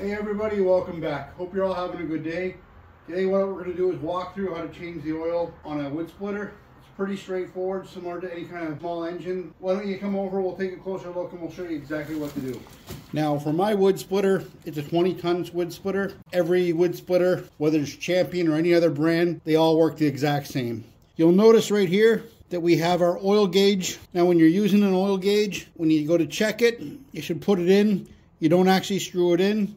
Hey everybody, welcome back. Hope you're all having a good day. Today what we're going to do is walk through how to change the oil on a wood splitter. It's pretty straightforward, similar to any kind of small engine. Why don't you come over, we'll take a closer look and we'll show you exactly what to do. Now for my wood splitter, it's a 20-ton wood splitter. Every wood splitter, whether it's Champion or any other brand, they all work the exact same. You'll notice right here that we have our oil gauge. Now when you're using an oil gauge, when you go to check it, you should put it in. You don't actually screw it in,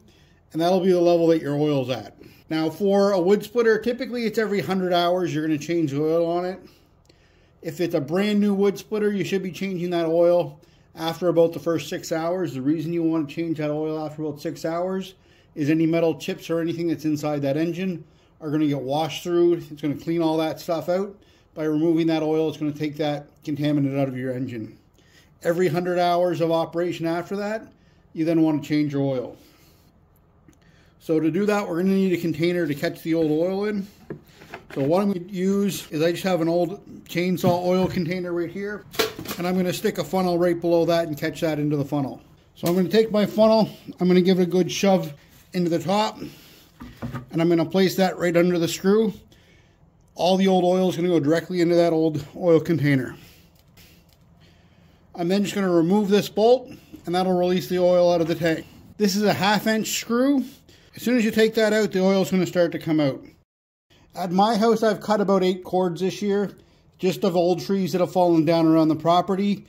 and that'll be the level that your oil's at. Now for a wood splitter, typically it's every 100 hours you're going to change the oil on it. If it's a brand new wood splitter, you should be changing that oil after about the first 6 hours. The reason you want to change that oil after about 6 hours is any metal chips or anything that's inside that engine are going to get washed through. It's going to clean all that stuff out. By removing that oil, it's going to take that contaminant out of your engine. Every 100 hours of operation after that, you then want to change your oil. So to do that, we're going to need a container to catch the old oil in. So what I'm going to use is I just have an old chainsaw oil container right here, and I'm going to stick a funnel right below that and catch that into the funnel. So I'm going to take my funnel, I'm going to give it a good shove into the top, and I'm going to place that right under the screw. All the old oil is going to go directly into that old oil container. I'm then just going to remove this bolt, and that'll release the oil out of the tank. This is a 1/2-inch screw. As soon as you take that out, the oil is going to start to come out. At my house, I've cut about 8 cords this year, just of old trees that have fallen down around the property.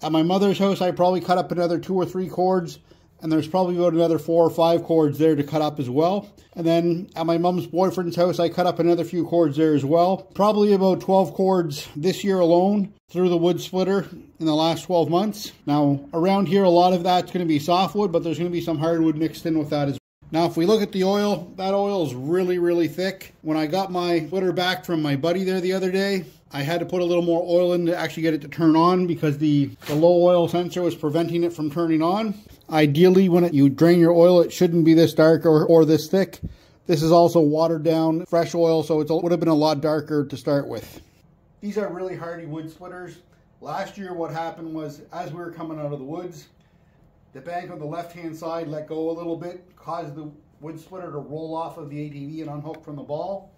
At my mother's house, I probably cut up another 2 or 3 cords, and there's probably about another 4 or 5 cords there to cut up as well. And then at my mom's boyfriend's house, I cut up another few cords there as well. Probably about 12 cords this year alone through the wood splitter in the last 12 months. Now, around here, a lot of that's going to be softwood, but there's going to be some hardwood mixed in with that as well. Now, if we look at the oil, that oil is really, really thick. When I got my splitter back from my buddy there the other day, I had to put a little more oil in to actually get it to turn on because the low oil sensor was preventing it from turning on. Ideally, when you drain your oil, it shouldn't be this dark or this thick. This is also watered down fresh oil, so it would have been a lot darker to start with. These are really hardy wood splitters. Last year, what happened was, as we were coming out of the woods, the bank on the left-hand side let go a little bit, caused the wood splitter to roll off of the ATV and unhook from the ball.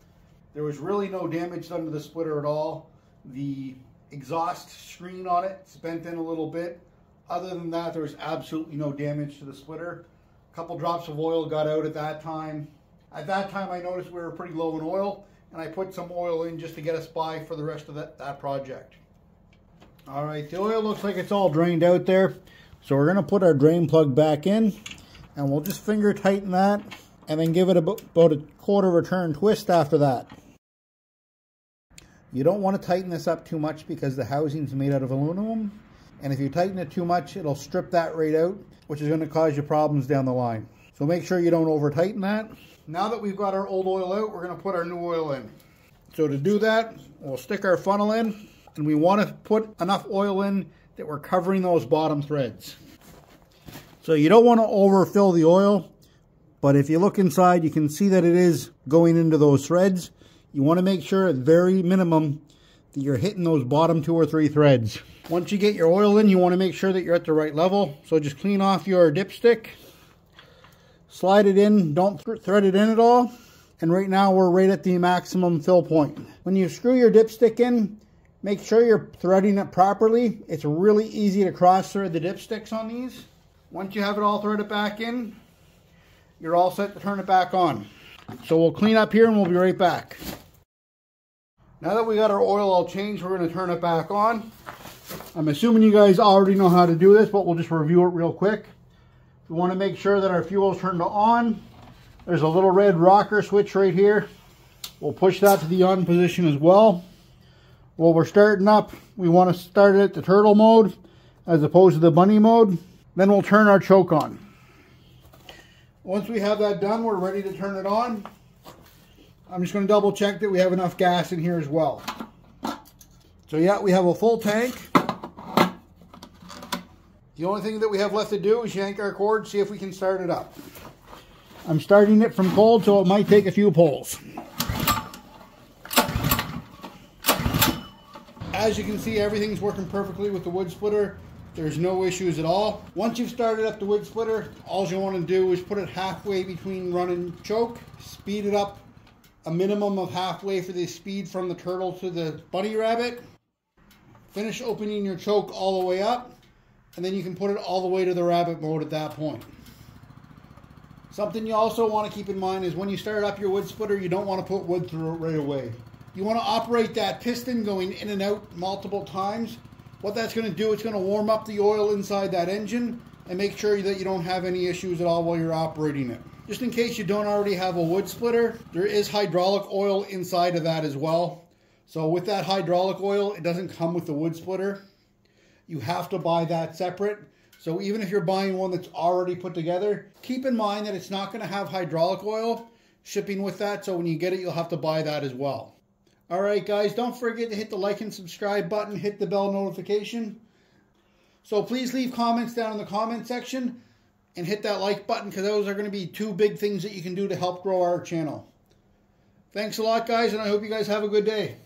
There was really no damage done to the splitter at all. The exhaust screen on it bent in a little bit. Other than that, there was absolutely no damage to the splitter. A couple drops of oil got out at that time. At that time, I noticed we were pretty low in oil, and I put some oil in just to get us by for the rest of that project. All right, the oil looks like it's all drained out there. So we're going to put our drain plug back in, and we'll just finger tighten that, and then give it about a 1/4 turn twist after that. You don't want to tighten this up too much because the housing's made out of aluminum, and if you tighten it too much, it'll strip that right out, which is going to cause you problems down the line. So make sure you don't over tighten that. Now that we've got our old oil out, we're going to put our new oil in. So to do that, we'll stick our funnel in, and we want to put enough oil in that we're covering those bottom threads. So you don't want to overfill the oil, but if you look inside, you can see that it is going into those threads. You want to make sure at very minimum that you're hitting those bottom 2 or 3 threads. Once you get your oil in, you want to make sure that you're at the right level. So just clean off your dipstick, slide it in, don't thread it in at all. And right now we're right at the maximum fill point. When you screw your dipstick in, make sure you're threading it properly. It's really easy to cross thread the dipsticks on these. Once you have it all threaded back in, you're all set to turn it back on. So we'll clean up here and we'll be right back. Now that we got our oil all changed, we're going to turn it back on. I'm assuming you guys already know how to do this, but we'll just review it real quick. We want to make sure that our fuel is turned on. There's a little red rocker switch right here. We'll push that to the on position as well. While we're starting up, we want to start it at the turtle mode as opposed to the bunny mode. Then we'll turn our choke on. Once we have that done, we're ready to turn it on. I'm just going to double check that we have enough gas in here as well. So yeah, we have a full tank. The only thing that we have left to do is yank our cord, see if we can start it up. I'm starting it from cold, so it might take a few pulls. As you can see, everything's working perfectly with the wood splitter. There's no issues at all. Once you've started up the wood splitter, all you want to do is put it halfway between run and choke, speed it up a minimum of halfway for the speed from the turtle to the bunny rabbit. Finish opening your choke all the way up, and then you can put it all the way to the rabbit mode at that point. Something you also want to keep in mind is when you start up your wood splitter, you don't want to put wood through it right away. You want to operate that piston going in and out multiple times. What that's going to do, it's going to warm up the oil inside that engine and make sure that you don't have any issues at all while you're operating it. Just in case you don't already have a wood splitter, there is hydraulic oil inside of that as well. So with that hydraulic oil, it doesn't come with the wood splitter. You have to buy that separate. So even if you're buying one that's already put together, keep in mind that it's not going to have hydraulic oil shipping with that. So when you get it, you'll have to buy that as well. All right, guys, don't forget to hit the like and subscribe button, hit the bell notification. So please leave comments down in the comment section and hit that like button, because those are going to be two big things that you can do to help grow our channel. Thanks a lot, guys, and I hope you guys have a good day.